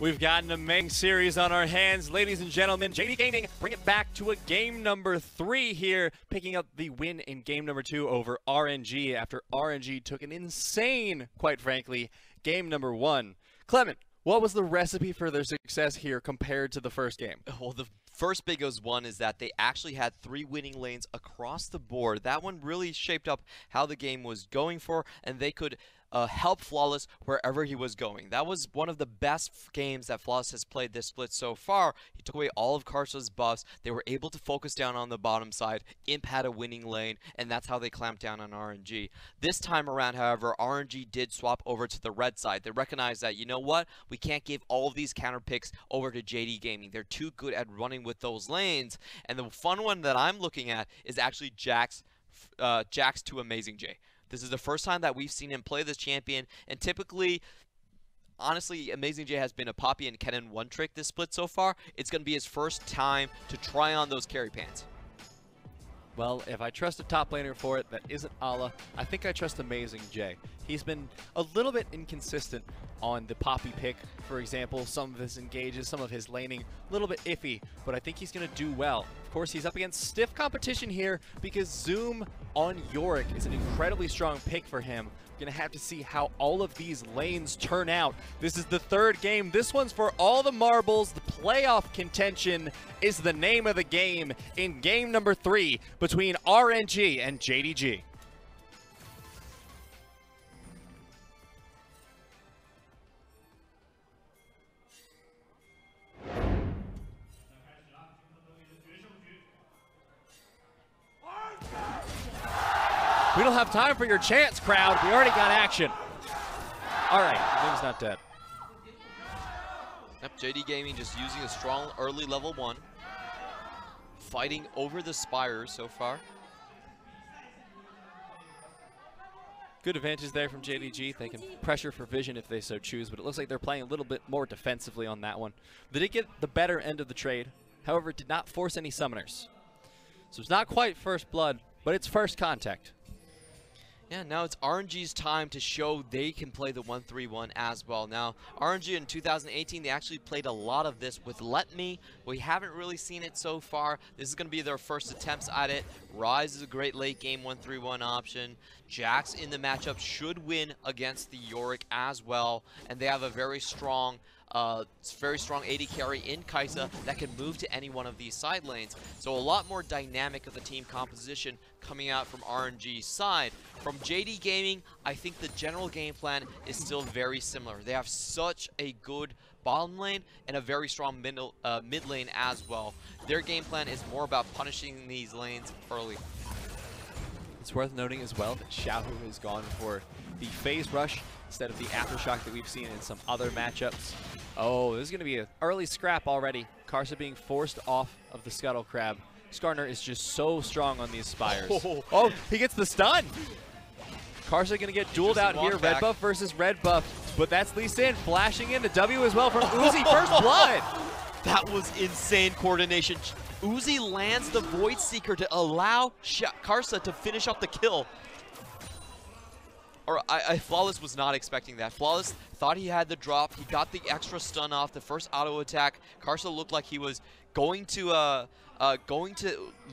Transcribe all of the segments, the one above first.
We've got an amazing series on our hands, ladies and gentlemen. JD Gaming bring it back to a game number 3 here, picking up the win in game number 2 over RNG after RNG took an insane, quite frankly, game number 1. Clement, what was the recipe for their success here compared to the first game? Well, the first biggest one is that they actually had 3 winning lanes across the board. That one really shaped up how the game was going for, and they could help Flawless wherever he was going. That was one of the best games that Flawless has played this split so far. He took away all of Karsa's buffs. They were able to focus down on the bottom side. Imp had a winning lane, and that's how they clamped down on RNG. This time around, however, RNG did swap over to the red side. They recognized that, you know what, we can't give all of these counter picks over to JD Gaming. They're too good at running with those lanes. And the fun one that I'm looking at is actually Jax to AmazingJ. This is the first time that we've seen him play this champion, and typically, honestly, AmazingJ has been a Poppy and Kennen one-trick this split so far. It's going to be his first time to try on those carry pants. Well, if I trust a top laner for it that isn't Ala, I think I trust AmazingJ. He's been a little bit inconsistent on the Poppy pick, for example. Some of his engages, some of his laning, a little bit iffy, but I think he's going to do well. Of course, he's up against stiff competition here because Zoom on Yorick is an incredibly strong pick for him. Gonna have to see how all of these lanes turn out. This is the 3rd game. This one's for all the marbles. The playoff contention is the name of the game in game number 3 between RNG and JDG. We don't have time for your chants, crowd. We already got action. All right, Ming's not dead. Yep, JD Gaming just using a strong early level 1. Fighting over the Spires so far. Good advantage there from JDG. They can pressure for vision if they so choose, but it looks like they're playing a little bit more defensively on that one. They did get the better end of the trade, however, did not force any summoners. So it's not quite first blood, but it's first contact. Yeah, now it's RNG's time to show they can play the 1-3-1 as well. Now, RNG in 2018, they actually played a lot of this with Let Me. We haven't really seen it so far. This is going to be their first attempts at it. Ryze is a great late game 1-3-1 option. Jax in the matchup should win against the Yorick as well. And they have a very strong AD carry in Karsa that can move to any one of these side lanes. So a lot more dynamic of the team composition coming out from RNG's side. From JD Gaming, I think the general game plan is still very similar. They have such a good bottom lane and a very strong mid lane as well. Their game plan is more about punishing these lanes early. It's worth noting as well that Xiaohu has gone for the phase rush instead of the aftershock that we've seen in some other matchups. Oh, this is going to be an early scrap already. Karsa being forced off of the Scuttle Crab. Skarner is just so strong on these Spires. Oh, he gets the stun. Karsa going to get dueled out here. Red buff versus red buff. But that's Lee Sin flashing into W as well from Uzi. First blood. That was insane coordination. Uzi lands the Void Seeker to allow Karsa to finish up the kill. Or Flawless was not expecting that. Flawless thought he had the drop. He got the extra stun off the first auto attack. Karsa looked like he was going to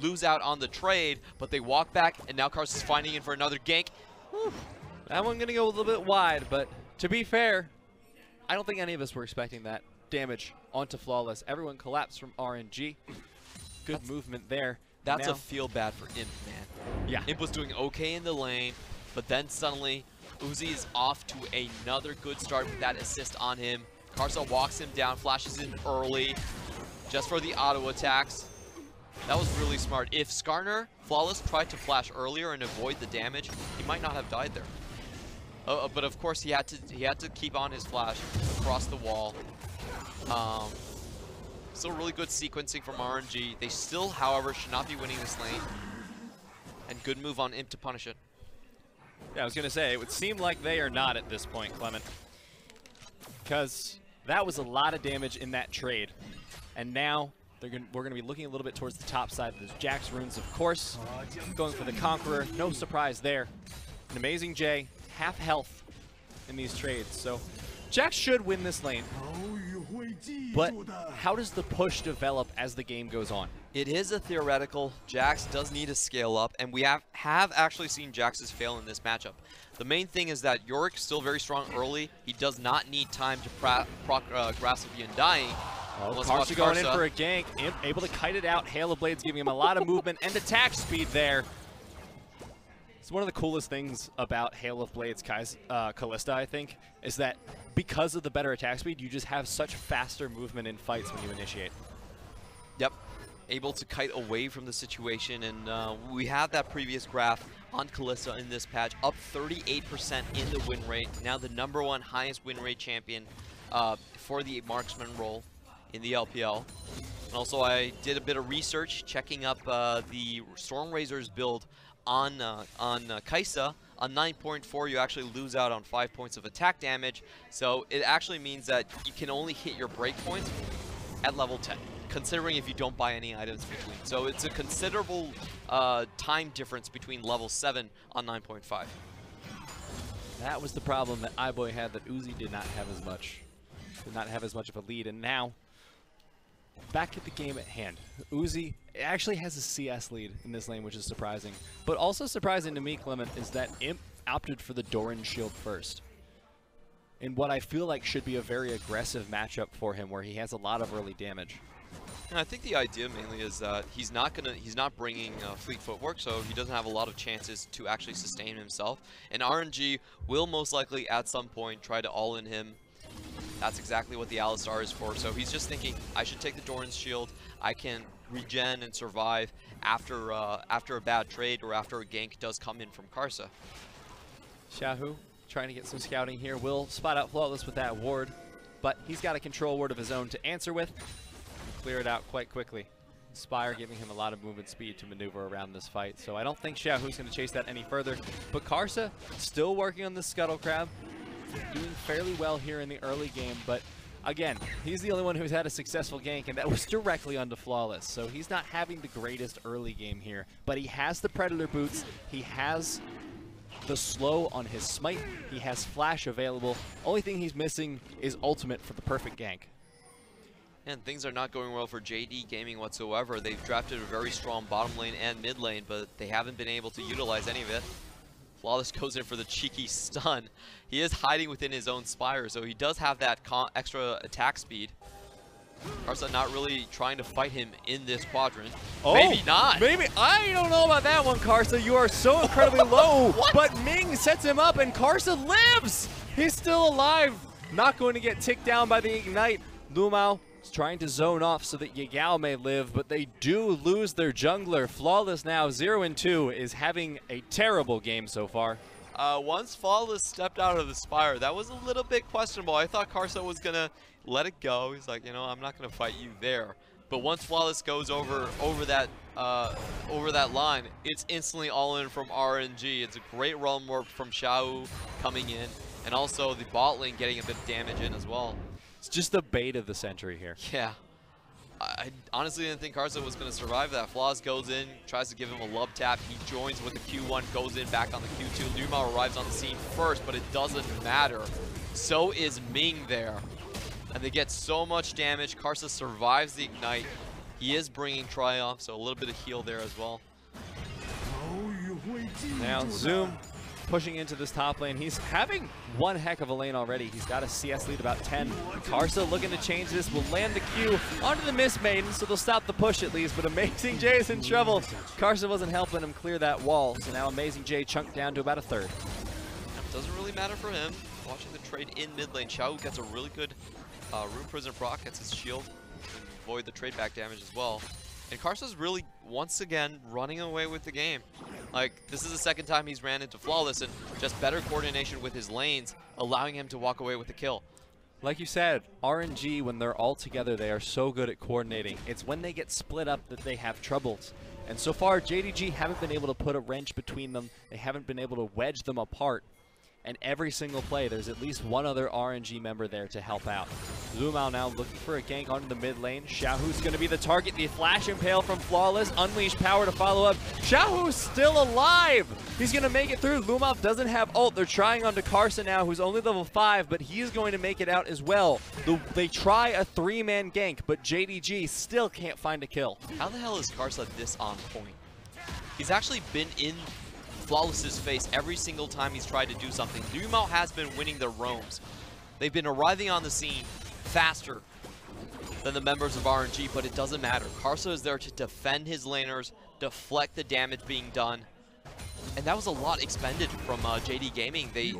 lose out on the trade, but they walk back, and now Karsa's finding in for another gank. Whew. That one gonna go a little bit wide, but to be fair, I don't think any of us were expecting that damage onto Flawless. Everyone collapsed from RNG. Good movement there. That's a feel bad for Imp, man. Yeah. Imp was doing okay in the lane, but then suddenly Uzi is off to another good start with that assist on him. Karsa walks him down, flashes in early, just for the auto attacks. That was really smart. If Skarner, Flawless, tried to flash earlier and avoid the damage, he might not have died there. But of course, he had to keep on his flash across the wall. Still really good sequencing from RNG. They still, however, should not be winning this lane. And good move on Imp to punish it. Yeah, I was going to say, it would seem like they are not at this point, Clement. Because that was a lot of damage in that trade. And now we're going to be looking a little bit towards the top side. There's Jax runes, of course. Going for the Conqueror. No surprise there. An AmazingJ, half health in these trades. So Jax should win this lane. But how does the push develop as the game goes on? It is a theoretical. Jax does need to scale up, and we have actually seen Jax's fail in this matchup. The main thing is that Yorick's still very strong early. He does not need time to proc grasp of the Undying. Oh, Karsa going in for a gank, able to kite it out. Hail of Blades giving him a lot of movement and attack speed there. It's one of the coolest things about Hail of Blades Kalista, I think, is that because of the better attack speed, you just have such faster movement in fights when you initiate. Yep. Able to kite away from the situation, and we have that previous graph on Kalista in this patch, up 38% in the win rate. Now the #1 highest win rate champion for the marksman role in the LPL. And also I did a bit of research checking up the Stormrazor's build on Karsa. On 9.4 you actually lose out on 5 points of attack damage, so it actually means that you can only hit your breakpoints at level 10, considering if you don't buy any items between. So it's a considerable time difference between level 7 on 9.5. That was the problem that iBoy had, that Uzi did not have as much. Did not have as much of a lead, and now back at the game at hand. Uzi actually has a CS lead in this lane, which is surprising. But also surprising to me, Clement, is that Imp opted for the Doran shield first, in what I feel like should be a very aggressive matchup for him, where he has a lot of early damage. And I think the idea mainly is that he's not bringing fleet footwork, so he doesn't have a lot of chances to actually sustain himself. And RNG will most likely at some point try to all-in him. That's exactly what the Alistar is for. So he's just thinking, I should take the Doran's shield. I can regen and survive after a bad trade or after a gank does come in from Karsa. Xiaohu trying to get some scouting here. Will spot out Flawless with that ward, but he's got a control ward of his own to answer with and clear it out quite quickly. Spire giving him a lot of movement speed to maneuver around this fight, so I don't think Xiaohu's going to chase that any further. But Karsa still working on the Scuttle Crab, doing fairly well here in the early game, but again, he's the only one who's had a successful gank, and that was directly onto Flawless, so he's not having the greatest early game here. But he has the Predator boots, he has the slow on his smite, he has flash available. Only thing he's missing is ultimate for the perfect gank. And things are not going well for JD Gaming whatsoever. They've drafted a very strong bottom lane and mid lane, but they haven't been able to utilize any of it. Flawless goes in for the cheeky stun. He is hiding within his own Spire, so he does have that extra attack speed. Karsa not really trying to fight him in this quadrant. Oh, maybe not. Maybe. I don't know about that one, Karsa. You are so incredibly low. But Ming sets him up, and Karsa lives. He's still alive. Not going to get ticked down by the Ignite. LvMao is trying to zone off so that Yagao may live, but they do lose their jungler. Flawless now 0-2 is having a terrible game so far. Once Flawless stepped out of the Spire, that was a little bit questionable. I thought Karsa was going to let it go. He's like, you know, I'm not going to fight you there. But once Flawless goes over that line, it's instantly all in from RNG. It's a great realm warp from Xiaohu coming in, and also the bot lane getting a bit of damage in as well. It's just the bait of the century here. Yeah. I honestly didn't think Karsa was going to survive that. Flawless goes in, tries to give him a love tap. He joins with the Q1, goes in back on the Q2. LvMao arrives on the scene first, but it doesn't matter. So is Ming there. And they get so much damage. Karsa survives the Ignite. He is bringing Triumph, so a little bit of heal there as well. Now Zoom pushing into this top lane. He's having one heck of a lane already. He's got a CS lead about 10. Karsa looking to change this, will land the Q onto the Mist Maiden, so they'll stop the push at least, but AmazingJ is in trouble. Karsa wasn't helping him clear that wall, so now AmazingJ chunked down to about a third. Doesn't really matter for him. Watching the trade in mid lane, Xiaohu gets a really good Rune Prison proc, gets his shield, and avoid the trade back damage as well. And Karsa's really, once again, running away with the game. Like, this is the second time he's ran into Flawless, and just better coordination with his lanes, allowing him to walk away with the kill. Like you said, RNG, when they're all together, they are so good at coordinating. It's when they get split up that they have troubles. And so far, JDG haven't been able to put a wrench between them. They haven't been able to wedge them apart. and every single play, there's at least one other RNG member there to help out. LvMao now looking for a gank onto the mid lane. Xiaohu's going to be the target. The flash impale from Flawless. Unleash power to follow up. Xiaohu's still alive. He's going to make it through. LvMao doesn't have ult. They're trying onto Karsa now, who's only level 5, but he is going to make it out as well. They try a 3-man gank, but JDG still can't find a kill. How the hell is Karsa this on point? He's actually been in Flawless's face every single time he's tried to do something. LvMao has been winning their roams. They've been arriving on the scene faster than the members of RNG, but it doesn't matter. Karsa is there to defend his laners, deflect the damage being done, and that was a lot expended from JD Gaming. They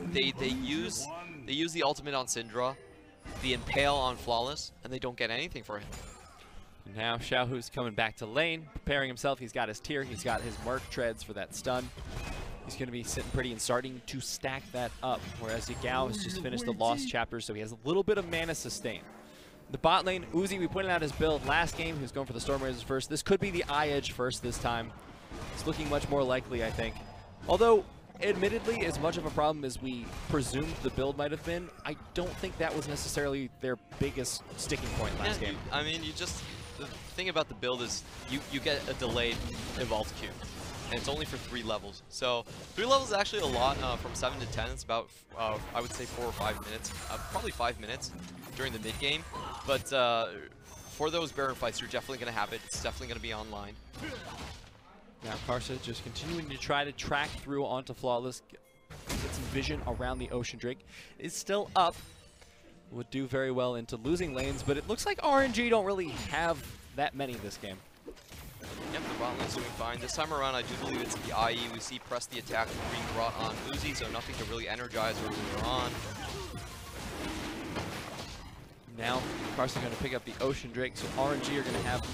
use the ultimate on Syndra, the impale on Flawless, and they don't get anything for him. Now Xiaohu's coming back to lane, preparing himself. He's got his tier, he's got his Merc treads for that stun. He's going to be sitting pretty and starting to stack that up, whereas Yagao has just finished the Lost Chapter, so he has a little bit of mana sustain. The bot lane, Uzi, we pointed out his build last game. He was going for the Storm Razors first. This could be the Eye Edge first this time. It's looking much more likely, I think. Although, admittedly, as much of a problem as we presumed the build might have been, I don't think that was necessarily their biggest sticking point last game. I mean, the thing about the build is you get a delayed evolved Q. And it's only for 3 levels. So 3 levels is actually a lot. From 7 to 10, it's about, I would say 4 or 5 minutes. Probably 5 minutes during the mid game. But for those Baron fights, you're definitely going to have it. It's definitely going to be online. Now Karsa just continuing to try to track through onto Flawless. Get some vision around the Ocean Drake. It's still up. Would do very well into losing lanes, but it looks like RNG don't really have that many this game. Yep, the bot lane's doing fine. This time around, I do believe it's the IE. We see press the attack being brought on Uzi, so nothing to really energize earlier on. Now, Karsa going to pick up the Ocean Drake, so RNG are going to have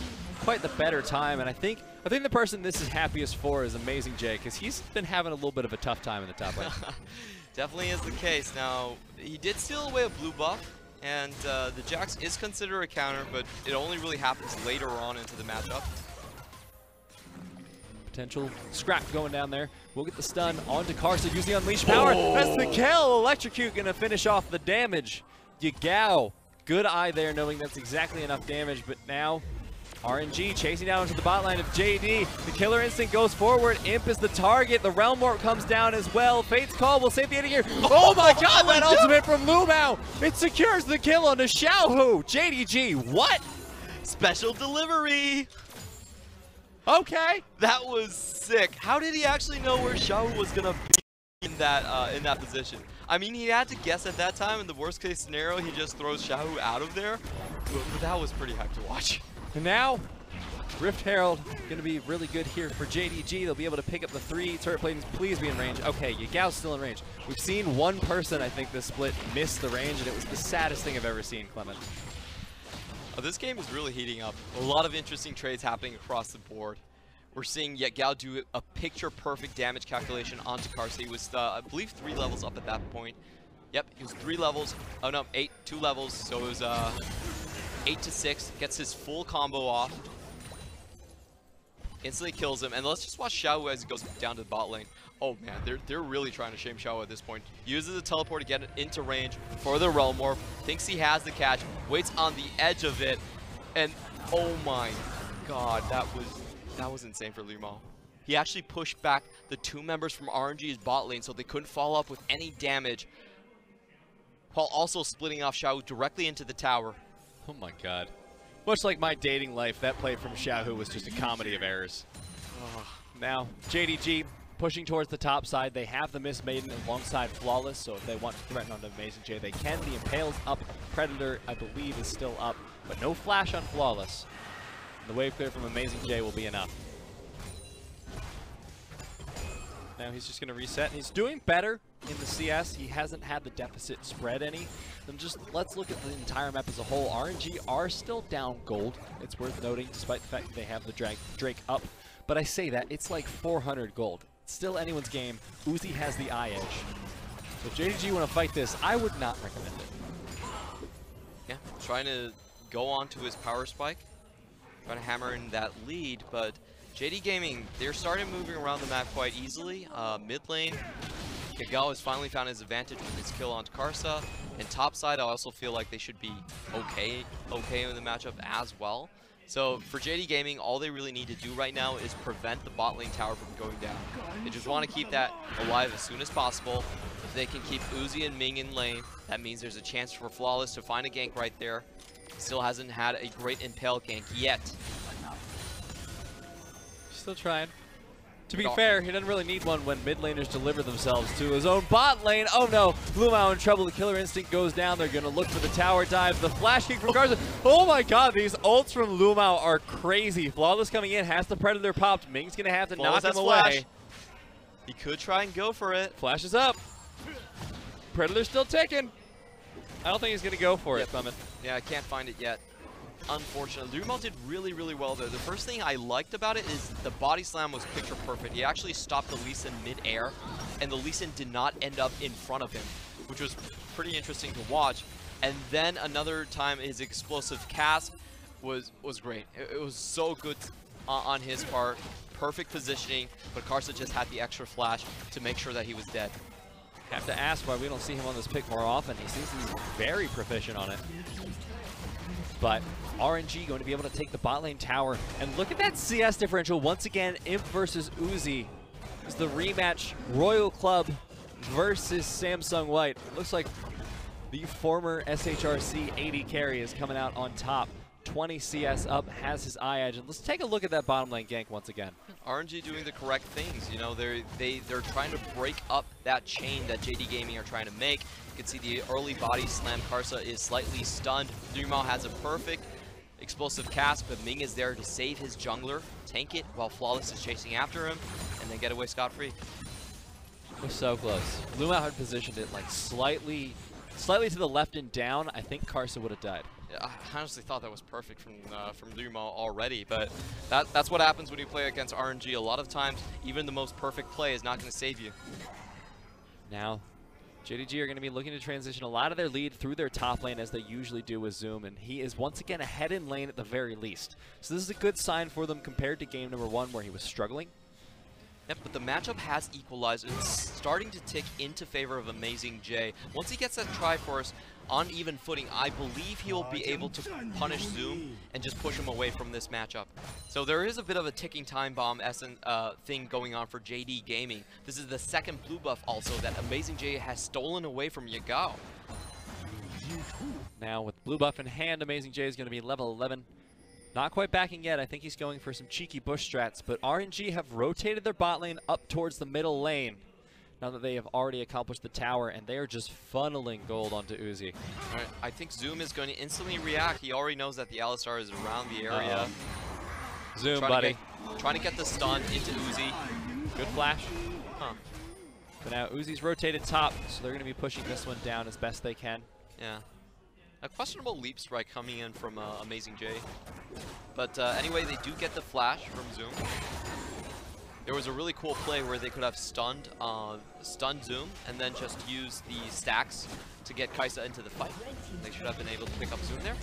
quite the better time, and I think the person this is happiest for is AmazingJ, because he's been having a little bit of a tough time in the top lane. Definitely is the case. Now, he did steal away a blue buff, and the Jax is considered a counter, but it only really happens later on into the matchup. Potential scrap going down there. We'll get the stun onto Karsa, use the Unleash power. Oh. That's the kill. Electrocute going to finish off the damage. Yagao, good eye there, knowing that's exactly enough damage, but now RNG chasing down into the bot line of JD. The killer instinct goes forward. Imp is the target. The Realm Warp comes down as well. Fate's Call will save the ending here. Oh my god, that ultimate from LvMao. It secures the kill onto Xiaohu. JDG, what? Special delivery. Okay. That was sick. How did he actually know where Xiaohu was going to be in that position? I mean, he had to guess at that time. In the worst case scenario, he just throws Xiaohu out of there. But that was pretty hype to watch. And now, Rift Herald going to be really good here for JDG. They'll be able to pick up the 3 turret planes. Please be in range. Okay, Yagao's still in range. We've seen one person, I think, this split miss the range, and it was the saddest thing I've ever seen, Clement. Oh, this game is really heating up. A lot of interesting trades happening across the board. We're seeing Yagao do a picture-perfect damage calculation onto Karsa. He was, I believe, 3 levels up at that point. Yep, he was 3 levels. Oh no, 2 levels. So it was 8 to 6. Gets his full combo off. Instantly kills him. And let's just watch Xiaohu as he goes down to the bot lane. Oh man, they're really trying to shame Xiaohu at this point. Uses a teleport to get it into range for the Realm Warp. Thinks he has the catch. Waits on the edge of it. And oh my god, that was insane for LvMao. He actually pushed back the 2 members from RNG's bot lane so they couldn't follow up with any damage, while also splitting off Xiaohu directly into the tower. Oh my god. Much like my dating life, that play from Xiaohu was just a comedy of errors. Oh. Now, JDG pushing towards the top side. They have the Mist Maiden alongside Flawless, so if they want to threaten onto AmazingJ, they can. The Impale's up. Predator, I believe, is still up, but no flash on Flawless. The wave clear from AmazingJ will be enough. Now he's just going to reset. He's doing better in the CS. He hasn't had the deficit spread any. Then just let's look at the entire map as a whole. RNG are still down gold. It's worth noting, despite the fact that they have the Drake up. But I say that, it's like 400 gold. It's still anyone's game. Uzi has the eye edge. So if JDG want to fight this, I would not recommend it. Yeah, trying to go on to his power spike. Trying to hammer in that lead, but JD Gaming, they're starting moving around the map quite easily. Mid lane, Yagao has finally found his advantage with his kill onto Karsa. And top side, I also feel like they should be okay in the matchup as well. So for JD Gaming, all they really need to do right now is prevent the bot lane tower from going down. They just want to keep that alive as soon as possible. If they can keep Uzi and Ming in lane, that means there's a chance for Flawless to find a gank right there. Still hasn't had a great Impale gank yet. Still trying. To be fair, he doesn't really need one when mid laners deliver themselves to his own bot lane. Oh no, LvMao in trouble. The Killer Instinct goes down. They're going to look for the tower dive. The flash kick from Karsa. Oh my god, these ults from LvMao are crazy. Flawless coming in, has the Predator popped. Ming's going to have to knock him away. Flash. He could try and go for it. Flash is up. Predator's still ticking. I don't think he's going to go for it, Summit. Yeah, I can't find it yet. Unfortunately, LvMao did really, really well there. The first thing I liked about it is the body slam was picture perfect. He actually stopped the Lee Sin mid-air, and the Lee Sin did not end up in front of him, which was pretty interesting to watch. And then another time, his explosive cast was great. It was so good on his part. Perfect positioning, but Karsa just had the extra flash to make sure that he was dead. Have to ask why we don't see him on this pick more often. He seems to be very proficient on it. But RNG going to be able to take the bot lane tower. And look at that CS differential. Once again, Imp versus Uzi is the rematch. Royal Club versus Samsung White. It looks like the former SHRC 80 carry is coming out on top. 20 CS up, has his eye edge. And let's take a look at that bottom lane gank once again. RNG doing the correct things. You know, they're trying to break up that chain that JD Gaming are trying to make. You can see the early body slam. Karsa is slightly stunned. LvMao has a perfect explosive cast, but Ming is there to save his jungler, tank it while Flawless is chasing after him, and then get away scot-free. We're so close. LvMao had positioned it like slightly to the left and down. I think Karsa would have died. Yeah, I honestly thought that was perfect from LvMao already, but that's what happens when you play against RNG. A lot of times, even the most perfect play is not going to save you. Now, JDG are going to be looking to transition a lot of their lead through their top lane as they usually do with Zoom, and he is once again ahead in lane at the very least. So this is a good sign for them compared to game number 1 where he was struggling. Yep, but the matchup has equalized. It's starting to tick into favor of AmazingJ. Once he gets that Triforce on even footing, I believe he'll be able to punish Zoom and just push him away from this matchup. So there is a bit of a ticking time bomb thing going on for JD Gaming. This is the second blue buff also that AmazingJ has stolen away from Yagao. Now with blue buff in hand, AmazingJ is going to be level 11. Not quite backing yet. I think he's going for some cheeky bush strats, but RNG have rotated their bot lane up towards the middle lane now that they have already accomplished the tower, and they are just funneling gold onto Uzi. All right, I think Zoom is going to instantly react. He already knows that the Alistar is around the area. Zoom, buddy. Trying to get the stun into Uzi. Good flash. Huh. But now Uzi's rotated top, so they're going to be pushing this one down as best they can. Yeah. A questionable leap strike coming in from AmazingJ. But anyway, they do get the flash from Zoom. There was a really cool play where they could have stunned Zoom and then just use the stacks to get Karsa into the fight. They should have been able to pick up Zoom there.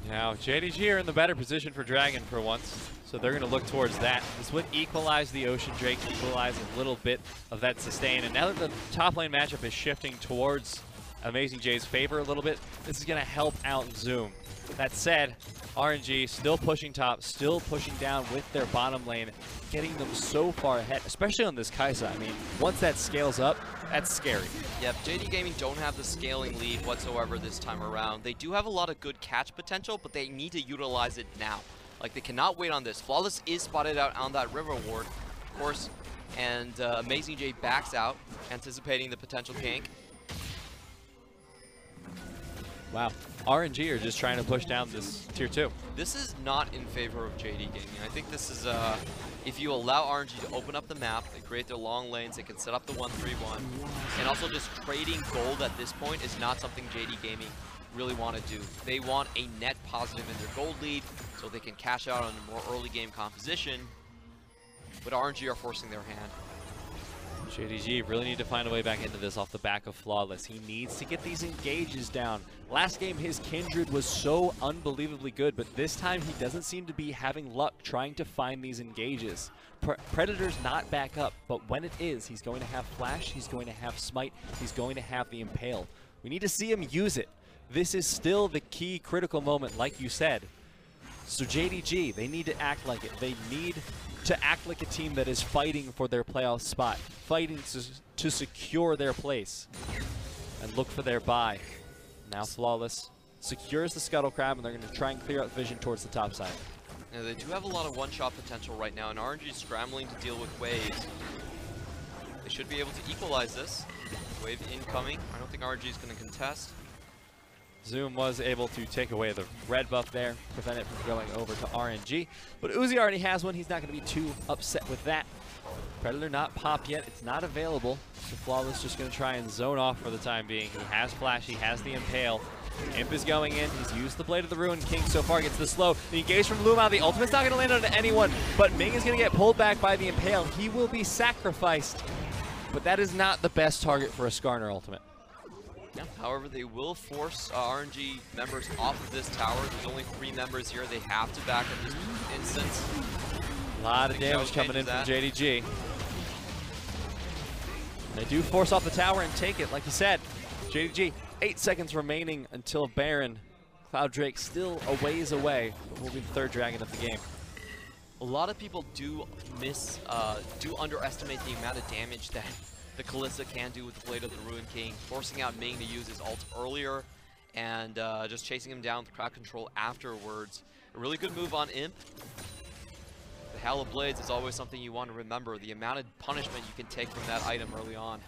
Now, JDG are in the better position for Dragon for once, so they're going to look towards that. This would equalize the Ocean Drake, equalize a little bit of that sustain, and now that the top lane matchup is shifting towards AmazingJ's favor a little bit, this is going to help out Zoom. That said, RNG still pushing top, still pushing down with their bottom lane, getting them so far ahead, especially on this Karsa. I mean, once that scales up, that's scary. Yep, JD Gaming don't have the scaling lead whatsoever this time around. They do have a lot of good catch potential, but they need to utilize it now. Like, they cannot wait on this. Flawless is spotted out on that river ward, of course, and AmazingJ backs out, anticipating the potential gank. Wow. RNG are just trying to push down this tier 2. This is not in favor of JD Gaming. I think this is, if you allow RNG to open up the map, they create their long lanes, they can set up the 1-3-1, and also just trading gold at this point is not something JD Gaming really want to do. They want a net positive in their gold lead so they can cash out on a more early game composition, but RNG are forcing their hand. JDG really need to find a way back into this off the back of Flawless. He needs to get these engages down. Last game, his Kindred was so unbelievably good, but this time he doesn't seem to be having luck trying to find these engages. Predator's not back up, but when it is, he's going to have Flash, he's going to have Smite, he's going to have the Impale. We need to see him use it. This is still the key critical moment, like you said. So JDG, they need to act like it. They need to act like a team that is fighting for their playoff spot, fighting to secure their place, and look for their bye. Now Flawless secures the Scuttle Crab, and they're going to try and clear out vision towards the top side. Yeah, they do have a lot of one-shot potential right now, and RNG is scrambling to deal with waves. They should be able to equalize this. Wave incoming. I don't think RNG is going to contest. Zoom was able to take away the red buff there, prevent it from going over to RNG. But Uzi already has one. He's not going to be too upset with that. Predator not popped yet. It's not available. So Flawless just going to try and zone off for the time being. He has Flash. He has the Impale. Imp is going in. He's used the Blade of the Ruin King so far. Gets the slow. The engage from LvMao. The ultimate's not going to land on anyone. But Ming is going to get pulled back by the Impale. He will be sacrificed. But that is not the best target for a Skarner ultimate. Yeah. However, they will force RNG members off of this tower. There's only 3 members here. They have to back in this instance. A lot of damage coming in from JDG. They do force off the tower and take it, like you said. JDG, 8 seconds remaining until Baron. Cloud Drake still a ways away. Will be the 3rd dragon of the game. A lot of people do underestimate the amount of damage that the Kalista can do with the Blade of the Ruin King, forcing out Ming to use his ult earlier and just chasing him down with crowd control afterwards. A really good move on Imp. The Hail of Blades is always something you want to remember. The amount of punishment you can take from that item early on.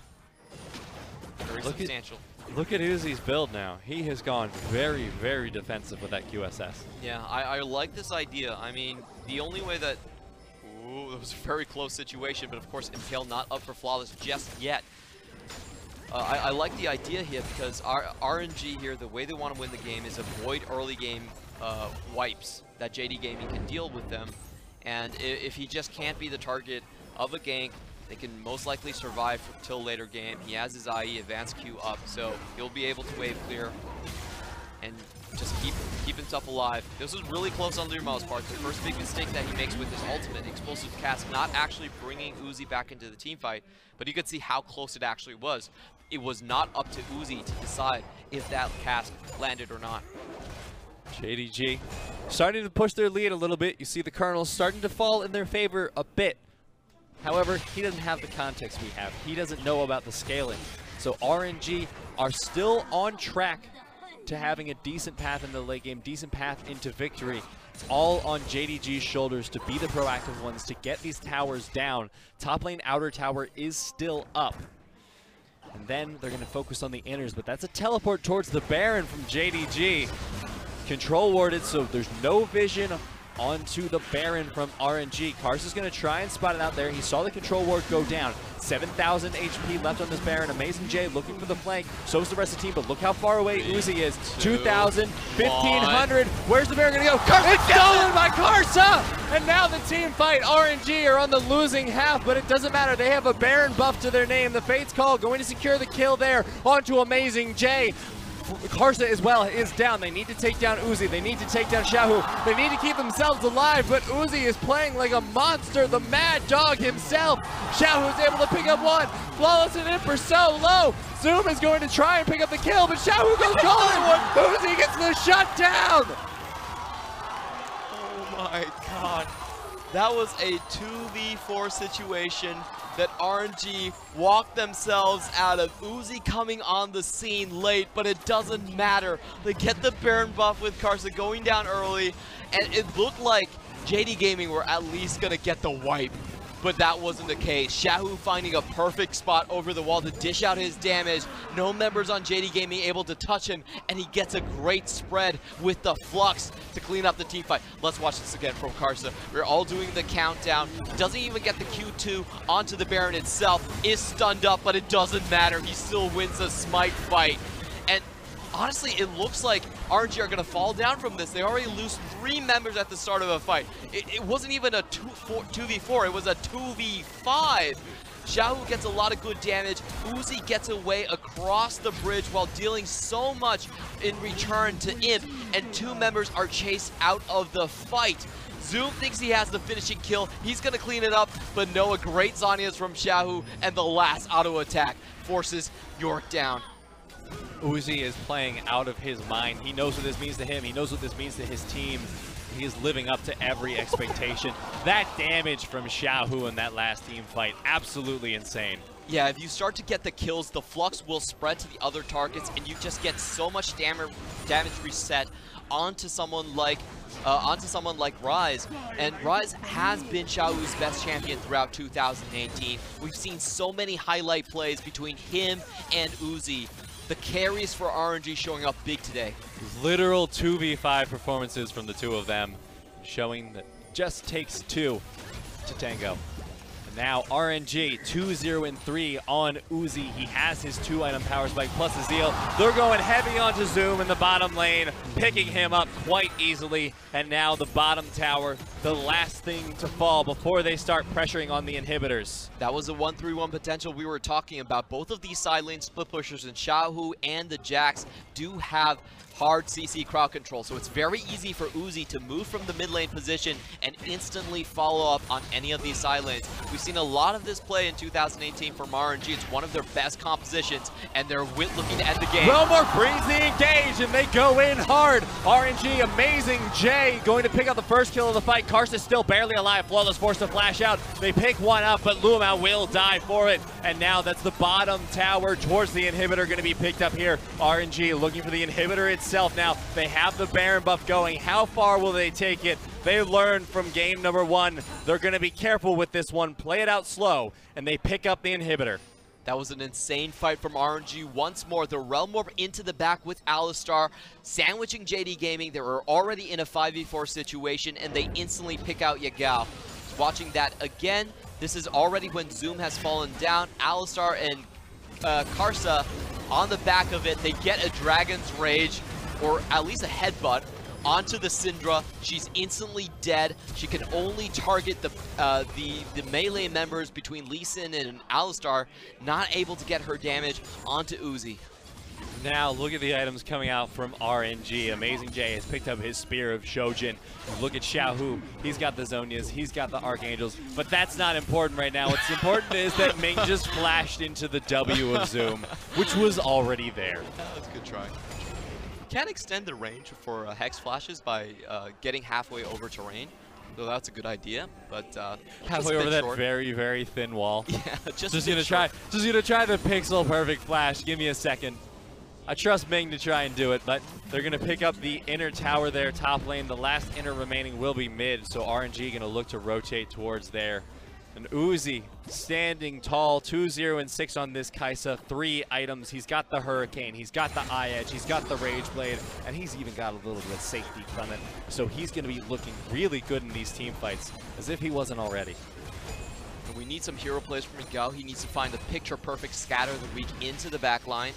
Very substantial. Look at Uzi's build now. He has gone very, very defensive with that QSS. Yeah, I like this idea. I mean, the only way that... Ooh, it was a very close situation, but of course Impale not up for Flawless just yet. I like the idea here because RNG here, the way they want to win the game is avoid early game wipes that JD Gaming can deal with them. And if he just can't be the target of a gank, they can most likely survive till later game. He has his IE advanced Q up, so he'll be able to wave clear and just keep himself alive. This was really close on LvMao's part. The first big mistake that he makes with his ultimate, Explosive Cast, not actually bringing Uzi back into the team fight, but you could see how close it actually was. It was not up to Uzi to decide if that cast landed or not. JDG starting to push their lead a little bit. You see the Colonels starting to fall in their favor a bit. However, he doesn't have the context we have. He doesn't know about the scaling. So RNG are still on track to having a decent path into the late game, decent path into victory. It's all on JDG's shoulders to be the proactive ones, to get these towers down. Top lane outer tower is still up. And then they're going to focus on the inners, but that's a teleport towards the Baron from JDG. Control warded, so there's no vision onto the Baron from RNG. Karsa's going to try and spot it out there. He saw the control ward go down. 7,000 HP left on this Baron. AmazingJ looking for the flank. So is the rest of the team, but look how far away Uzi is. 2,000, 1,500. Where's the Baron going to go? It's stolen by Karsa! And now the team fight. RNG are on the losing half, but it doesn't matter. They have a Baron buff to their name. The Fate's Call going to secure the kill there onto AmazingJ. Karsa as well is down. They need to take down Uzi. They need to take down Xiaohu. They need to keep themselves alive, but Uzi is playing like a monster, the mad dog himself. Xiaohu's able to pick up one. Flawless and Imp are so low. Zoom is going to try and pick up the kill, but Xiaohu goes golden. Uzi gets the shutdown. Oh my god. That was a 2v4 situation that RNG walked themselves out of. Uzi coming on the scene late, but it doesn't matter. They get the Baron buff with Karsa going down early, and it looked like JD Gaming were at least gonna get the wipe. But that wasn't the case. Xiaohu finding a perfect spot over the wall to dish out his damage. No members on JD Gaming able to touch him, and he gets a great spread with the Flux to clean up the team fight. Let's watch this again from Karsa. We're all doing the countdown. Doesn't even get the Q2 onto the Baron itself. Is stunned up, but it doesn't matter. He still wins the Smite fight. And honestly, it looks like RNG are going to fall down from this. They already lose 3 members at the start of a fight. It wasn't even a 2v4, it was a 2v5. Xiaohu gets a lot of good damage. Uzi gets away across the bridge while dealing so much in return to Imp, and two members are chased out of the fight. Zoom thinks he has the finishing kill. He's going to clean it up, but no, a great Zhonya's from Xiaohu, and the last auto attack forces York down. Uzi is playing out of his mind. He knows what this means to him. He knows what this means to his team. He is living up to every expectation. That damage from Xiaohu in that last team fight, absolutely insane. Yeah, if you start to get the kills, the flux will spread to the other targets, and you just get so much damage reset onto someone like Rise. And Rise has been Xiaohu's best champion throughout 2018. We've seen so many highlight plays between him and Uzi. The carries for RNG showing up big today. Literal 2v5 performances from the two of them, showing that just takes two to tango. Now RNG 2-0-3 on Uzi. He has his 2-item power spike plus a Zeal. They're going heavy onto Zoom in the bottom lane, picking him up quite easily. And now the bottom tower, the last thing to fall before they start pressuring on the inhibitors. That was the 1-3-1 potential we were talking about. Both of these side lane split pushers, and Xiaohu and the Jax do have hard CC crowd control, so it's very easy for Uzi to move from the mid lane position and instantly follow up on any of these side lanes. We've seen a lot of this play in 2018 from RNG. It's one of their best compositions, and they're looking to end the game. Wilmore brings the engage, and they go in hard. RNG, AmazingJ, going to pick up the first kill of the fight. Karsa still barely alive. Flawless forced to flash out. They pick one up, but LvMao will die for it. And now that's the bottom tower towards the inhibitor going to be picked up here. RNG looking for the inhibitor itself now. They have the Baron buff going. How far will they take it? They learned from game number 1. They're going to be careful with this one. Play it out slow, and they pick up the inhibitor. That was an insane fight from RNG. Once more, the Realm Warp into the back with Alistar, sandwiching JD Gaming. They were already in a 5v4 situation, and they instantly pick out Yagao. Watching that again, this is already when Zoom has fallen down. Alistar and Karsa on the back of it. They get a Dragon's Rage, or at least a headbutt, onto the Syndra. She's instantly dead. She can only target the melee members between Lee Sin and Alistar, not able to get her damage onto Uzi. Now look at the items coming out from RNG. AmazingJ has picked up his Spear of Shojin. Look at Xiaohu. He's got the Zhonyas. He's got the Archangels. But that's not important right now. What's important is that Ming just flashed into the W of Zoom, which was already there. That's a good try. Can extend the range for Hex flashes by getting halfway over terrain. So that's a good idea, but halfway over that very, very thin wall. Yeah, just gonna try the pixel perfect flash. Give me a second. I trust Ming to try and do it, but they're gonna pick up the inner tower there, top lane. The last inner remaining will be mid, so RNG gonna look to rotate towards there. And Uzi standing tall, 2-0-6 on this Kaisa. 3 items. He's got the Hurricane, he's got the Eye Edge, he's got the Rage Blade, and he's even got a little bit of safety from it. So he's going to be looking really good in these team fights, as if he wasn't already. And we need some hero plays from Yagao. He needs to find the picture-perfect scatter of the week into the back line.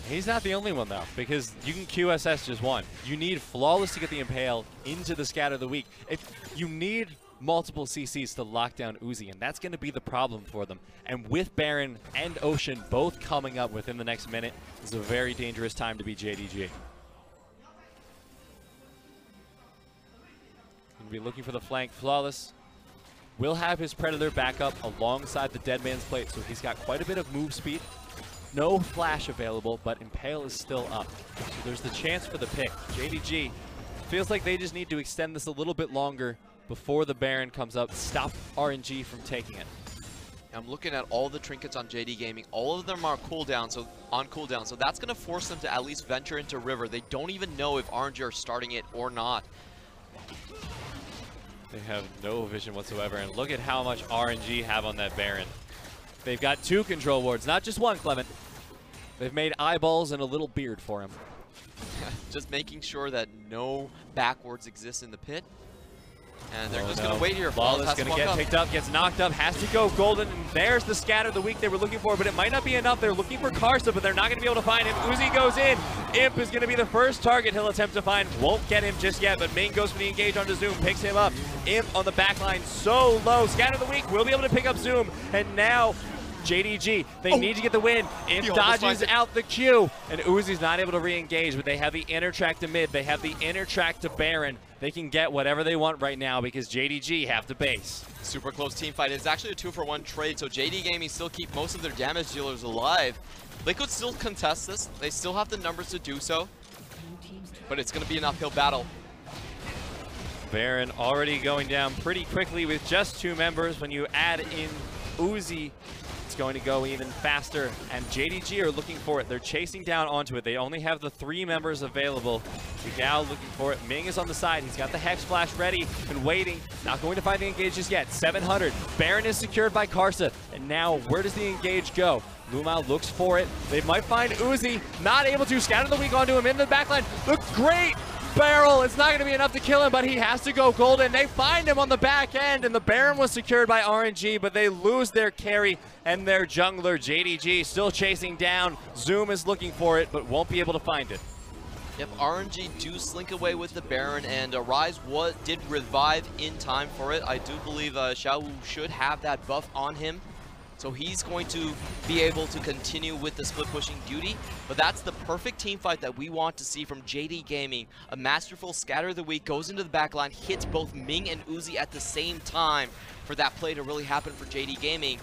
He's not the only one, though, because you can QSS just one. You need Flawless to get the Impale into the scatter of the week. If you need multiple CCs to lock down Uzi, and that's going to be the problem for them. And with Baron and Ocean both coming up within the next minute, it's a very dangerous time to be JDG. Going to be looking for the flank. Flawless will have his Predator back up alongside the Dead Man's Plate, so he's got quite a bit of move speed. No flash available, but Impale is still up. So there's the chance for the pick. JDG feels like they just need to extend this a little bit longer before the Baron comes up, stop RNG from taking it. I'm looking at all the trinkets on JD Gaming. All of them are cooldown, so that's going to force them to at least venture into River. They don't even know if RNG are starting it or not. They have no vision whatsoever, and look at how much RNG have on that Baron. They've got 2 control wards, not just 1, Clement. They've made eyeballs and a little beard for him. Just making sure that no backwards exists in the pit. And they're just going to wait here. Flawless going to get picked up, gets knocked up, has to go golden, and there's the scatter of the week they were looking for, but it might not be enough. They're looking for Karsa, but they're not going to be able to find him. Uzi goes in. Imp is going to be the first target he'll attempt to find. Won't get him just yet, but Ming goes for the engage onto Zoom, picks him up. Imp on the back line, so low. Scatter of the week will be able to pick up Zoom, and now JDG, they need to get the win. Imp dodges out the Q, and Uzi's not able to re-engage, but they have the inner track to mid. They have the inner track to Baron. They can get whatever they want right now because JDG have to base. Super close team fight. It's actually a 2-for-1 trade, so JD Gaming still keep most of their damage dealers alive. They could still contest this. They still have the numbers to do so, but it's going to be an uphill battle. Baron already going down pretty quickly with just 2 members. When you add in Uzi, it's going to go even faster, and JDG are looking for it. They're chasing down onto it. They only have the 3 members available. Yagao looking for it. Ming is on the side. He's got the Hex Flash ready and waiting. Not going to find the engage just yet. 700. Baron is secured by Karsa, and now where does the engage go? LvMao looks for it. They might find Uzi. Not able to. Scatter the weak onto him in the backline. Looks great. Barrel, it's not going to be enough to kill him, but he has to go golden. They find him on the back end, and the Baron was secured by RNG, but they lose their carry and their jungler. JDG still chasing down. Zoom is looking for it, but won't be able to find it. Yep, RNG do slink away with the Baron, and Rise did revive in time for it. I do believe Xiaohu should have that buff on him, so he's going to be able to continue with the split pushing duty. But that's the perfect team fight that we want to see from JD Gaming. A masterful scatter of the week, goes into the backline, hits both Ming and Uzi at the same time for that play to really happen for JD Gaming.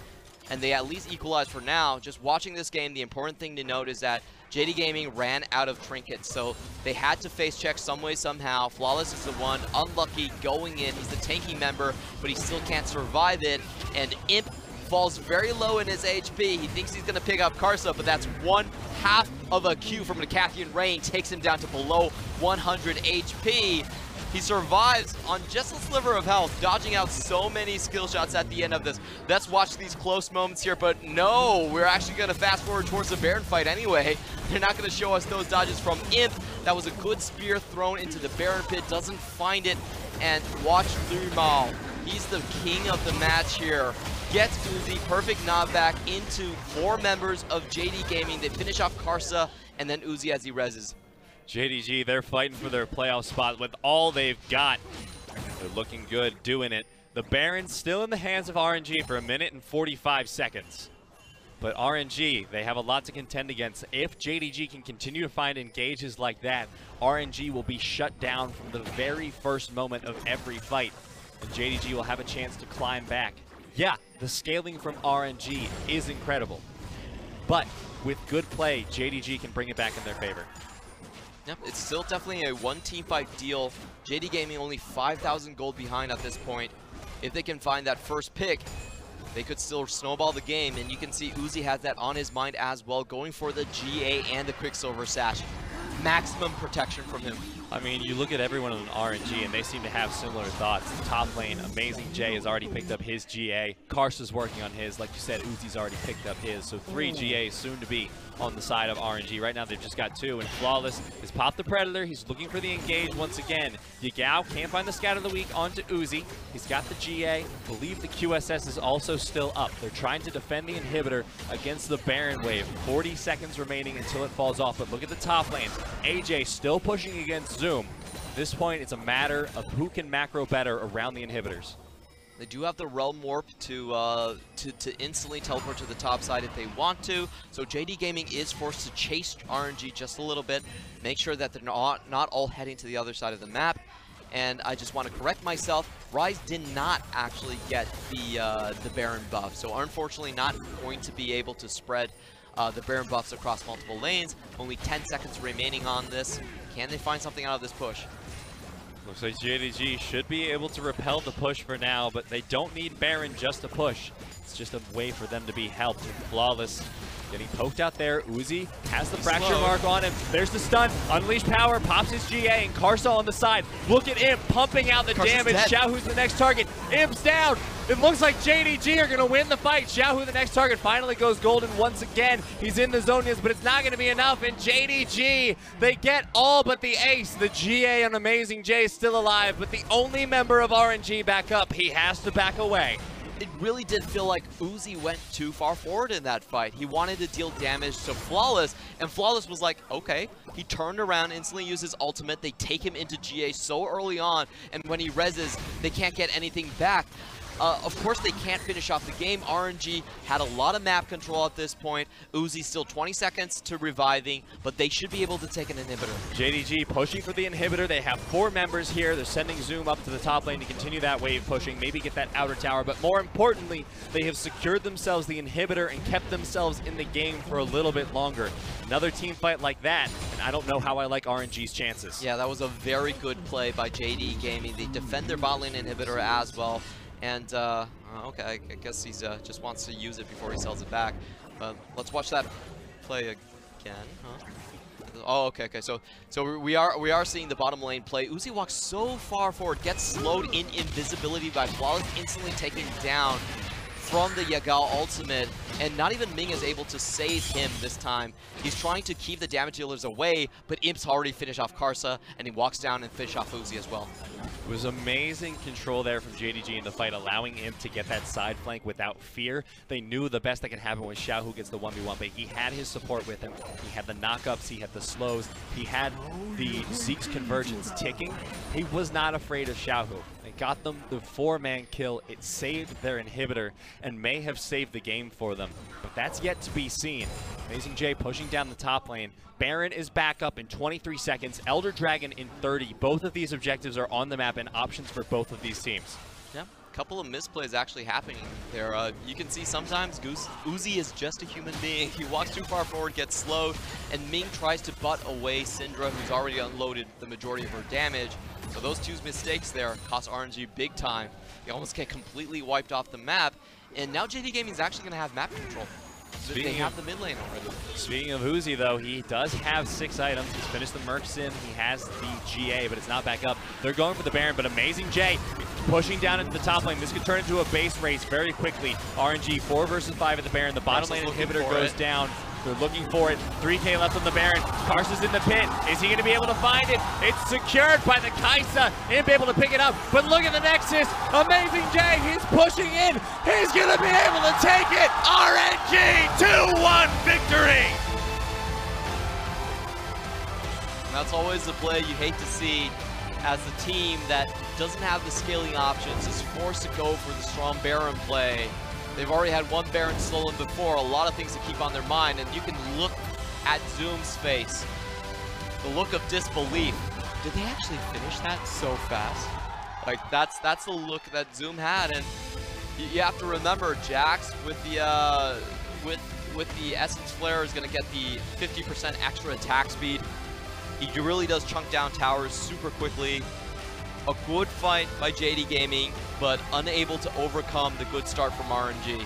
And they at least equalize for now. Just watching this game, the important thing to note is that JD Gaming ran out of trinkets, so they had to face check some way, somehow. Flawless is the one, unlucky, going in. He's the tanky member, but he still can't survive it. And Imp falls very low in his HP. He thinks he's going to pick up Karsa, but that's 1/2 of a Q from Decathlon Rain. Takes him down to below 100 HP. He survives on just a sliver of health, dodging out so many skill shots at the end of this. Let's watch these close moments here, but no, we're actually going to fast forward towards the Baron fight anyway. They're not going to show us those dodges from Imp. That was a good spear thrown into the Baron pit, doesn't find it, and watch LvMao. He's the king of the match here. Gets Uzi, perfect knockback into 4 members of JD Gaming. They finish off Karsa, and then Uzi as he reses. JDG, they're fighting for their playoff spot with all they've got. They're looking good, doing it. The Baron's still in the hands of RNG for 1 minute and 45 seconds. But RNG, they have a lot to contend against. If JDG can continue to find engages like that, RNG will be shut down from the very first moment of every fight. And JDG will have a chance to climb back. Yeah, the scaling from RNG is incredible. But with good play, JDG can bring it back in their favor. Yep, it's still definitely a 1-team fight deal. JD Gaming only 5,000 gold behind at this point. If they can find that first pick, they could still snowball the game, and you can see Uzi has that on his mind as well, going for the GA and the Quicksilver Sash. Maximum protection from him. I mean, you look at everyone on RNG, and they seem to have similar thoughts. The top lane, AmazingJ has already picked up his GA. Karsa's working on his. Like you said, Uzi's already picked up his. So 3 GAs soon to be on the side of RNG. Right now, they've just got 2, and Flawless has popped the Predator. He's looking for the engage once again. Yagao can't find the scatter of the week onto Uzi. He's got the GA. I believe the QSS is also still up. They're trying to defend the inhibitor against the Baron wave. 40 seconds remaining until it falls off, but look at the top lane. AJ still pushing against Zoom. At this point, it's a matter of who can macro better around the inhibitors. They do have the Realm Warp to instantly teleport to the top side if they want to. So JD Gaming is forced to chase RNG just a little bit, make sure that they're not all heading to the other side of the map. And I just want to correct myself. Rise did not actually get the Baron buff, so unfortunately not going to be able to spread the Baron buffs across multiple lanes. Only 10 seconds remaining on this. Can they find something out of this push? Looks like JDG should be able to repel the push for now, but they don't need Baron just to push. It's just a way for them to be helped. Flawless getting poked out there. Uzi has the fracture mark on him. There's the stun. Unleash power, pops his GA, and Karsa on the side. Look at him pumping out the damage. Xiaohu's the next target. Imp's down. It looks like JDG are going to win the fight. Xiaohu, the next target, finally goes golden once again. He's in the zone, but it's not going to be enough. And JDG, they get all but the ace. The GA on AmazingJ is still alive, but the only member of RNG back up. He has to back away. It really did feel like Uzi went too far forward in that fight. He wanted to deal damage to Flawless, and Flawless was like, okay. He turned around, instantly used his ultimate. They take him into GA so early on, and when he reses, they can't get anything back. Of course, they can't finish off the game. RNG had a lot of map control at this point. Uzi still 20 seconds to reviving, but they should be able to take an inhibitor. JDG pushing for the inhibitor. They have 4 members here. They're sending Zoom up to the top lane to continue that wave pushing, maybe get that outer tower. But more importantly, they have secured themselves the inhibitor and kept themselves in the game for a little bit longer. Another team fight like that, and I don't know how I like RNG's chances. Yeah, that was a very good play by JD Gaming. They defend their bot lane inhibitor as well. And, okay, I guess he's just wants to use it before he sells it back. Let's watch that play again, huh? Oh, okay. So we are seeing the bottom lane play. Uzi walks so far forward, gets slowed in invisibility by Flawless, instantly taken down from the Yagao ultimate, and not even Ming is able to save him this time. He's trying to keep the damage dealers away, but Imp's already finished off Karsa, and he walks down and finishes off Uzi as well. It was amazing control there from JDG in the fight, allowing Imp to get that side flank without fear. They knew the best that could happen was Xiaohu gets the 1v1, but he had his support with him. He had the knockups, he had the slows, he had the Zeke's convergence ticking. He was not afraid of Xiaohu. It got them the 4-man kill. It saved their inhibitor and may have saved the game for them, but that's yet to be seen. AmazingJ pushing down the top lane. Baron is back up in 23 seconds. Elder Dragon in 30. Both of these objectives are on the map and options for both of these teams. Yeah, a couple of misplays actually happening there. You can see sometimes Uzi is just a human being. He walks too far forward, gets slowed, and Ming tries to butt away Syndra, who's already unloaded the majority of her damage. So those 2 mistakes there cost RNG big time. They almost get completely wiped off the map, and now JD Gaming is actually going to have map control. They have the mid lane already. Speaking of Uzi, though, he does have 6 items. He's finished the Merc Sim. He has the GA, but it's not back up. They're going for the Baron, but AmazingJ pushing down into the top lane. This could turn into a base race very quickly. RNG 4 versus 5 at the Baron. The bottom lane inhibitor goes down. They're looking for it. 3K left on the Baron. Karsa's in the pit. Is he going to be able to find it? It's secured by the Karsa. Imp able to pick it up. But look at the Nexus. AmazingJ, he's pushing in. He's going to be able to take it. RNG 2-1 victory. And that's always the play you hate to see as a team that doesn't have the scaling options is forced to go for the strong Baron play. They've already had 1 Baron stolen before, a lot of things to keep on their mind, and you can look at Zoom's face. The look of disbelief. Did they actually finish that so fast? Like, that's the look that Zoom had, and you have to remember, Jax with the Essence Flare is going to get the 50% extra attack speed. He really does chunk down towers super quickly. A good fight by JD Gaming, but unable to overcome the good start from RNG.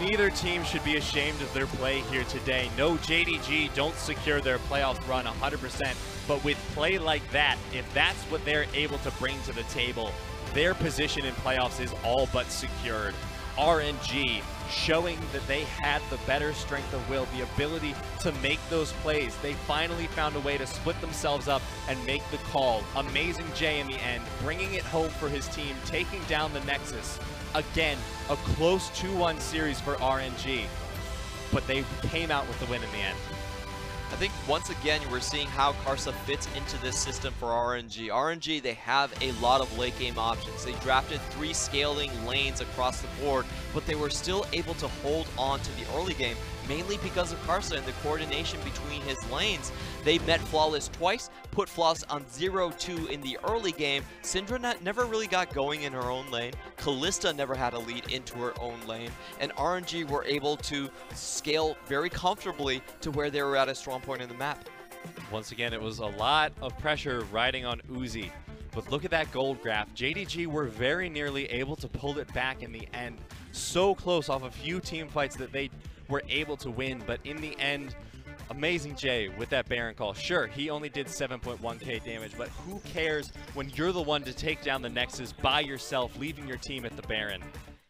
Neither team should be ashamed of their play here today. No, JDG don't secure their playoff run 100%, but with play like that, if that's what they're able to bring to the table, their position in playoffs is all but secured. RNG showing that they had the better strength of will, the ability to make those plays. They finally found a way to split themselves up and make the call. AmazingJ in the end, bringing it home for his team, taking down the Nexus. Again, a close 2-1 series for RNG, but they came out with the win in the end. I think once again we're seeing how Karsa fits into this system for RNG. RNG, they have a lot of late game options. They drafted 3 scaling lanes across the board, but they were still able to hold on to the early game, mainly because of Karsa and the coordination between his lanes. They met Flawless twice, put Flawless on 0-2 in the early game. Syndra never really got going in her own lane. Kalista never had a lead into her own lane. And RNG were able to scale very comfortably to where they were at a strong point in the map. Once again, it was a lot of pressure riding on Uzi. But look at that gold graph. JDG were very nearly able to pull it back in the end. So close off a few team fights that they were able to win, but in the end, AmazingJ with that Baron call. Sure, he only did 7.1k damage, but who cares when you're the one to take down the Nexus by yourself, leaving your team at the Baron?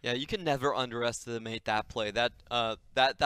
Yeah, you can never underestimate that play. That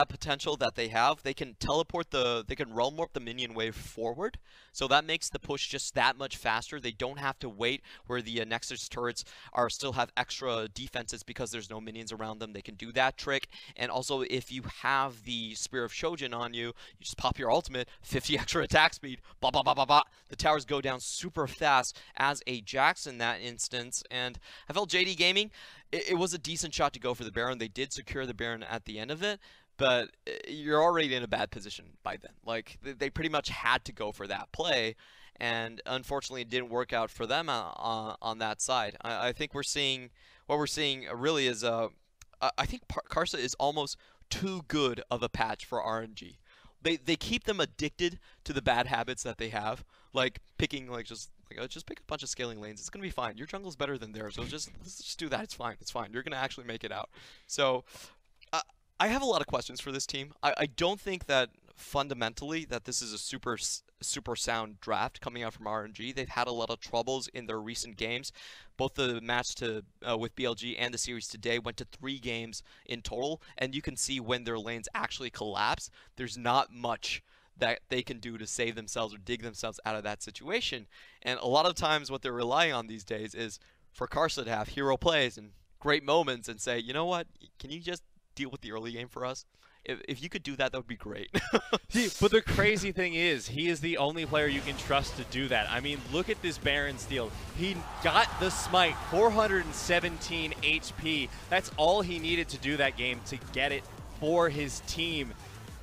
potential that they have, they can they can realm warp the minion wave forward. So that makes the push just that much faster. They don't have to wait where the Nexus turrets still have extra defenses because there's no minions around them. They can do that trick. And also, if you have the Spear of Shojin on you, you just pop your ultimate, 50 extra attack speed, blah, blah, blah, blah, blah. The towers go down super fast as a Jax in that instance. And I felt JD Gaming, it was a decent shot to go for the Baron. They did secure the Baron at the end of it, but you're already in a bad position by then. Like, they pretty much had to go for that play, and unfortunately it didn't work out for them on that side. I think what we're seeing really is, I think Karsa is almost too good of a patch for RNG. They keep them addicted to the bad habits that they have, like picking just pick a bunch of scaling lanes. It's gonna be fine. Your jungle's better than theirs, so let's just do that. It's fine. It's fine. You're gonna actually make it out. So I have a lot of questions for this team. I don't think that fundamentally that this is a super sound draft coming out from RNG. They've had a lot of troubles in their recent games. Both the match with BLG and the series today went to 3 games in total, and you can see when their lanes actually collapse, there's not much that they can do to save themselves or dig themselves out of that situation. And a lot of times what they're relying on these days is for Karsa to have hero plays and great moments and say, you know what, can you just deal with the early game for us? If you could do that, that would be great. See, but the crazy thing is, he is the only player you can trust to do that. I mean, look at this Baron steal. He got the smite, 417 HP. That's all he needed to do that game to get it for his team.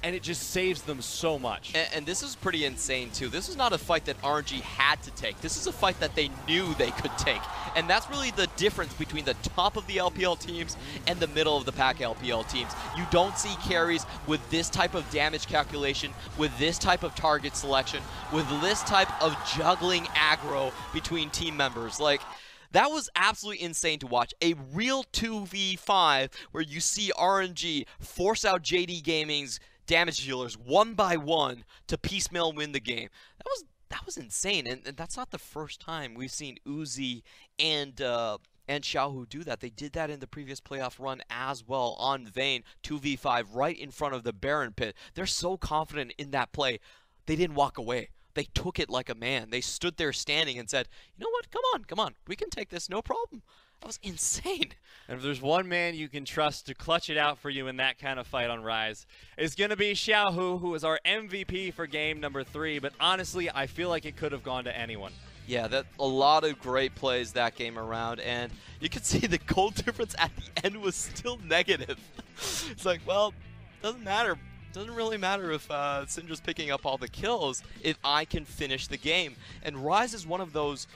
And it just saves them so much. And this is pretty insane, too. This is not a fight that RNG had to take. This is a fight that they knew they could take. And that's really the difference between the top of the LPL teams and the middle of the pack LPL teams. You don't see carries with this type of damage calculation, with this type of target selection, with this type of juggling aggro between team members. Like, that was absolutely insane to watch. A real 2v5 where you see RNG force out JD Gaming's damage dealers one by one to piecemeal win the game. That was insane, and that's not the first time we've seen Uzi and Xiaohu do that. They did that in the previous playoff run as well on Vayne, 2v5 right in front of the Baron pit. They're so confident in that play, they didn't walk away. They took it like a man. They stood there standing and said, you know what, come on, we can take this, no problem. That was insane. And if there's one man you can trust to clutch it out for you in that kind of fight on Rise, it's going to be Xiaohu, who was our MVP for game number 3. But honestly, I feel like it could have gone to anyone. Yeah, a lot of great plays that game around. And you can see the goal difference at the end was still negative. It's like, well, doesn't matter. Doesn't really matter if Syndra's picking up all the kills if I can finish the game. And Rise is one of those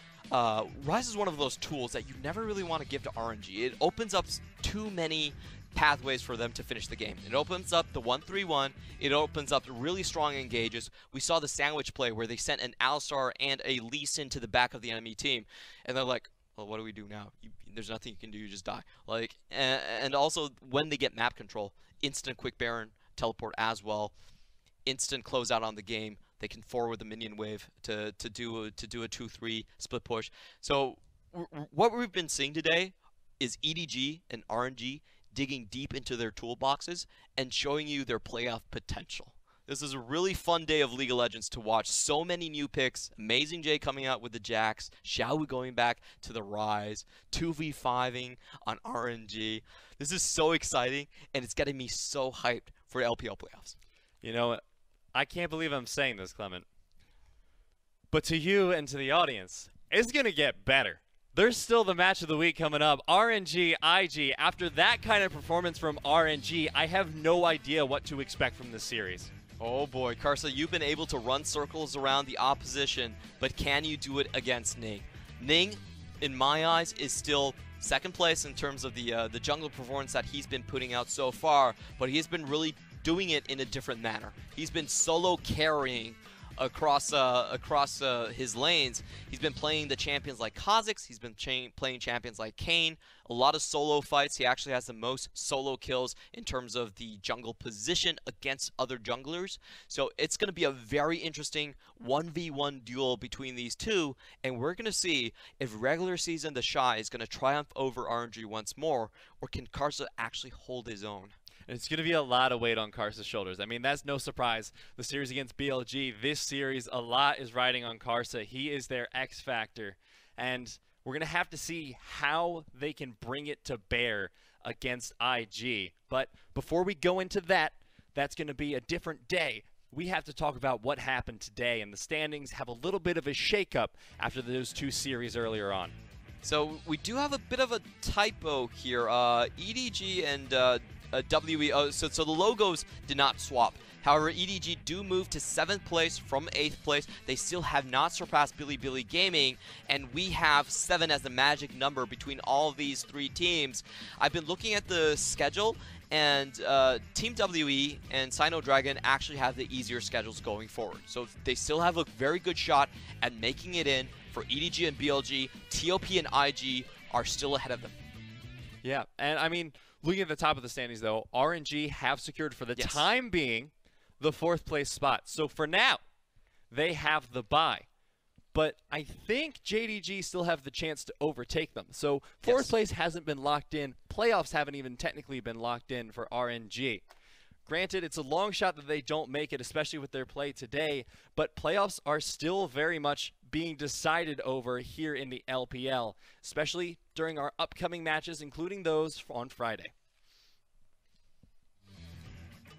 tools that you never really want to give to RNG. It opens up too many pathways for them to finish the game. It opens up the 1-3-1. It opens up really strong engages. We saw the sandwich play where they sent an Alistar and a Lee Sin to the back of the enemy team, and they're like, well, what do we do now? There's nothing you can do. You just die. Like, and also when they get map control, instant quick Baron teleport as well, instant closeout on the game. They can forward the minion wave to do a 2-3 split push. So what we've been seeing today is EDG and RNG digging deep into their toolboxes and showing you their playoff potential. This is a really fun day of League of Legends to watch. So many new picks. AmazingJ coming out with the Jax. Xiaohu going back to the Rise. 2v5ing on RNG. This is so exciting, and it's getting me so hyped for LPL playoffs. You know, I can't believe I'm saying this, Clement. But to you and to the audience, it's going to get better. There's still the match of the week coming up. RNG, IG. After that kind of performance from RNG, I have no idea what to expect from this series. Oh boy, Karsa, you've been able to run circles around the opposition, but can you do it against Ning? Ning, in my eyes, is still second place in terms of the jungle performance that he's been putting out so far, but he's been really doing it in a different manner. He's been solo carrying across his lanes. He's been playing the champions like Kha'Zix. He's been playing champions like Kayn. A lot of solo fights. He actually has the most solo kills in terms of the jungle position against other junglers. So it's going to be a very interesting 1v1 duel between these two, and we're going to see if regular season the Shy is going to triumph over RNG once more, or can Karsa actually hold his own. It's going to be a lot of weight on Karsa's shoulders. I mean, that's no surprise. The series against BLG, this series, a lot is riding on Karsa. He is their X factor. And we're going to have to see how they can bring it to bear against IG. But before we go into that, that's going to be a different day. We have to talk about what happened today. And the standings have a little bit of a shakeup after those two series earlier on. So we do have a bit of a typo here. EDG and WE, so the logos did not swap. However, EDG do move to 7th place from 8th place. They still have not surpassed Bilibili Gaming, and we have 7 as the magic number between all of these 3 teams. I've been looking at the schedule, and Team WE and Sino Dragon actually have the easier schedules going forward. So they still have a very good shot at making it in. For EDG and BLG, TOP and IG are still ahead of them. Yeah, and I mean, looking at the top of the standings, though, RNG have secured for the time being the 4th place spot. So for now, they have the bye. But I think JDG still have the chance to overtake them. So 4th place hasn't been locked in. Playoffs haven't even technically been locked in for RNG. Granted, it's a long shot that they don't make it, especially with their play today, but playoffs are still very much being decided over here in the LPL, especially during our upcoming matches, including those on Friday.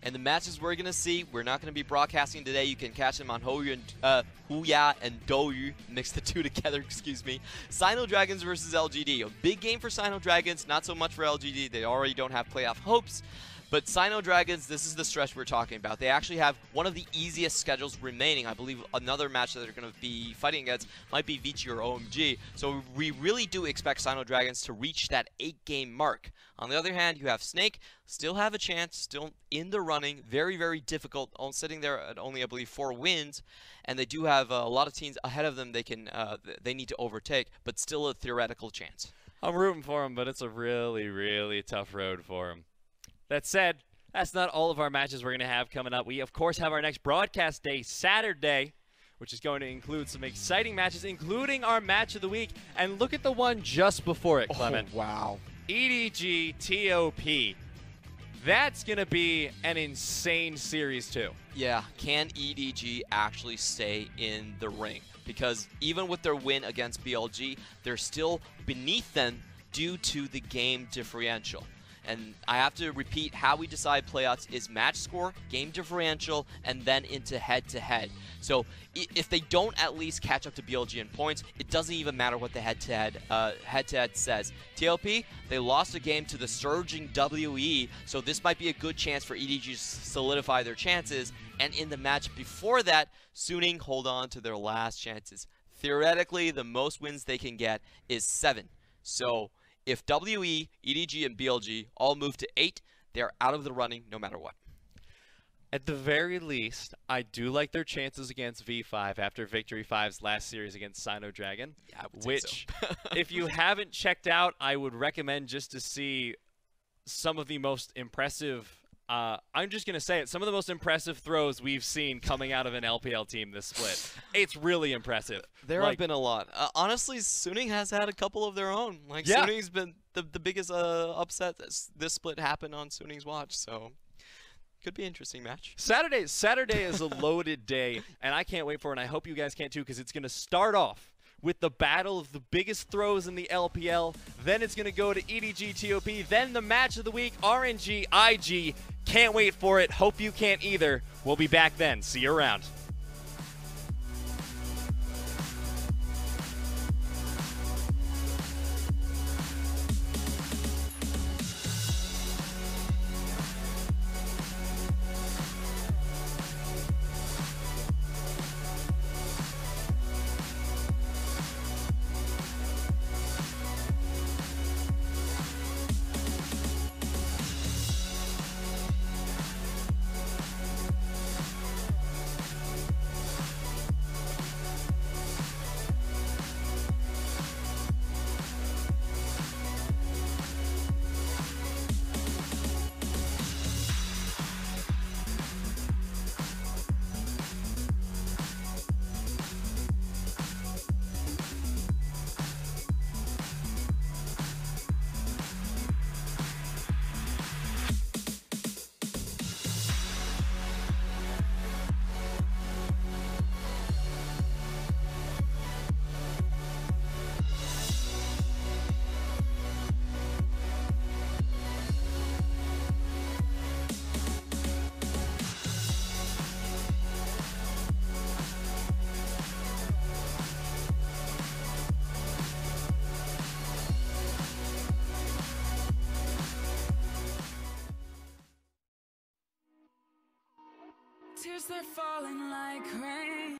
And the matches we're going to see, we're not going to be broadcasting today. You can catch them on Huya and Douyu. Mix the two together, excuse me. Sino Dragons versus LGD. A big game for Sino Dragons, not so much for LGD. They already don't have playoff hopes. But Sino Dragons, this is the stretch we're talking about. They actually have one of the easiest schedules remaining. I believe another match that they're going to be fighting against might be Vici or OMG. So we really do expect Sino Dragons to reach that 8-game mark. On the other hand, you have Snake, still have a chance, still in the running. Very, very difficult, sitting there at only, I believe, 4 wins. And they do have a lot of teams ahead of them they need to overtake, but still a theoretical chance. I'm rooting for them, but it's a really, really tough road for them. That said, that's not all of our matches we're going to have coming up. We, of course, have our next broadcast day, Saturday, which is going to include some exciting matches, including our match of the week. And look at the one just before it, Clement. Oh, wow. EDG TOP. That's going to be an insane series, too. Yeah, can EDG actually stay in the ring? Because even with their win against BLG, they're still beneath them due to the game differential. And I have to repeat, how we decide playoffs is match score, game differential, and then into head-to-head. So if they don't at least catch up to BLG in points, it doesn't even matter what the head-to-head says. TLP, they lost a game to the surging WE, so this might be a good chance for EDG to solidify their chances. And in the match before that, Suning hold on to their last chances. Theoretically, the most wins they can get is 7. So if WE, EDG, and BLG all move to 8, they're out of the running no matter what. At the very least, I do like their chances against V5 after Victory 5's last series against Sino Dragon. Yeah, I would say which, so. if you haven't checked out, I would recommend just to see some of the most impressive, I'm just going to say it, some of the most impressive throws we've seen coming out of an LPL team this split. It's really impressive. There have been a lot. Honestly, Suning has had a couple of their own. Suning's been the biggest upset this split happened on Suning's watch, so could be an interesting match. Saturday is a loaded day, and I can't wait for it, and I hope you guys can too, because it's going to start off with the battle of the biggest throws in the LPL. Then it's going to go to EDG TOP. Then the match of the week, RNG IG. Can't wait for it. Hope you can't either. We'll be back then. See you around. Tears, they're falling like rain.